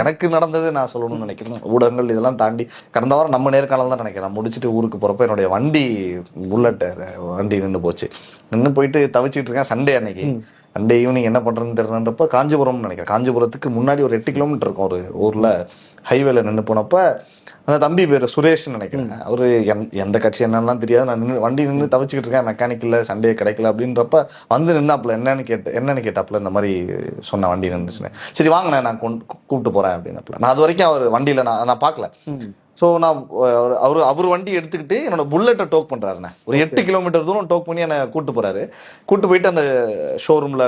எனக்கு நடந்தது நான் சொல்லணும்னு நினைக்கிறேன். ஊடகங்கள் இதெல்லாம் தாண்டி கடந்த வாரம் நம்ம நேர்காணல் தான் நினைக்கிறேன். முடிச்சுட்டு ஊருக்கு போறப்ப என்னுடைய வண்டி புல்லட் வண்டி நின்று போச்சு. நின்று போயிட்டு தவிச்சிட்டு இருக்கேன். சண்டே அன்னைக்கு சண்டே ஈவினிங் என்ன பண்றதுன்னு தெரியலன்றப்ப காஞ்சிபுரம்னு நினைக்கிறேன். காஞ்சிபுரத்துக்கு முன்னாடி ஒரு 8 கிலோமீட்டர் இருக்கும் ஒரு ஊர்ல ஹைவேல நின்று போனப்ப அந்த தம்பி பேர் சுரேஷ்னு நினைக்கிறேன். அவரு எந்த கட்சி என்னெல்லாம் தெரியாது. நான் வண்டி நின்று தவிச்சுக்கிட்டு இருக்கேன், மெக்கானிக் இல்ல, சண்டே கிடைக்கல அப்படின்றப்ப வந்து நின்னாப்புல என்னன்னு கேட்டாப்புல இந்த மாதிரி சொன்ன வண்டி நின்றுச்சுன்னு. சரி வாங்க நான் கூப்பிட்டு போறேன் அப்படின்னாப்புல. நான் அது வரைக்கும் அவர் வண்டியில நான் பார்க்கல. ஸோ நான் அவர் வண்டி எடுத்துக்கிட்டு என்னோட புல்லட்டை டோக் பண்றாருண்ணே. ஒரு 8 கிலோமீட்டர் தூரம் டோக் பண்ணி என்னை கூட்டு போறாரு. கூட்டு போயிட்டு அந்த ஷோரூம்ல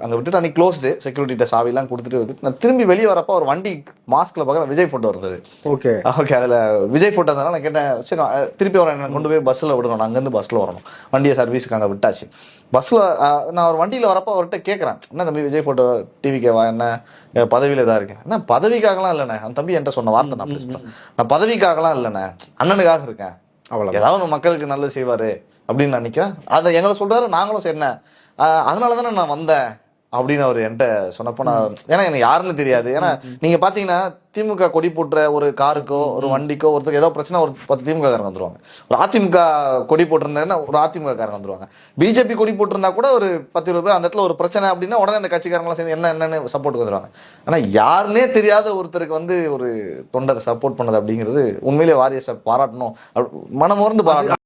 அங்க விட்டுட்டு அன்னைக்கு க்ளோஸ்டு, செக்யூரிட்டிட்ட சாவிலாம் கொடுத்துட்டு வந்து நான் திரும்பி வெளியே வரப்போ ஒரு வண்டி மாஸ்க்ல பார்க்குற விஜய் போட்டோ இருந்தது. ஓகே அதுல விஜய் போட்டோ இருந்தாலும் நான் கேட்டேன், சரி திருப்பி வரேன், என்ன கொண்டு போய் பஸ்ல விடணும், நான் அங்கேருந்து பஸ்ல வரணும். வண்டியை சர்வீஸுக்கு அங்கே விட்டாச்சு. பஸ்ல நான் ஒரு வண்டியில வரப்போ அவர்கிட்ட கேட்கறேன், என்ன தம்பி விஜய் போட்டோ டிவிக்கேவா, என்ன பதவியில தான் இருக்கேன். என்ன பதவிக்காகலாம் இல்லைண்ணே. அந்த தம்பி என்கிட்ட சொன்ன வார்த்தை நான் பதவிக்காகலாம் இல்லைண்ணே, அண்ணனுக்காக இருக்கேன். அவ்வளோ ஏதாவது மக்களுக்கு நல்லது செய்வாரு அப்படின்னு நினைக்கிறேன். அதை எங்களை சொல்றாரு, நாங்களும் சரிண்ணே அதனாலதானே நான் வந்தேன் அப்படின்னு அவர் என்கிட்ட சொன்னப்போ நான், ஏன்னா எனக்கு யாருன்னு தெரியாது. ஏன்னா நீங்க பாத்தீங்கன்னா திமுக கொடி போட்டுற ஒரு காருக்கோ ஒரு வண்டிக்கோ ஒருத்தருக்கு ஏதோ பிரச்சனை ஒரு 10 திமுக காரங்க வந்துருவாங்க. ஒரு அதிமுக கொடி போட்டிருந்தேன்னா ஒரு அதிமுக காரங்க வந்துருவாங்க. பிஜேபி கொடி போட்டிருந்தா கூட ஒரு 10-20 பேர் அந்த இடத்துல ஒரு பிரச்சனை அப்படின்னா உடனே அந்த கட்சிக்காரங்களாம் சேர்ந்து என்னன்னு சப்போர்ட் வந்துருவாங்க. ஆனா யாருன்னே தெரியாத ஒருத்தருக்கு வந்து ஒரு தொண்டரை சப்போர்ட் பண்ணது அப்படிங்கிறது உண்மையிலேயே வாரியஸை பாராட்டணும், மனமோர்ந்து பாராட்டணும்.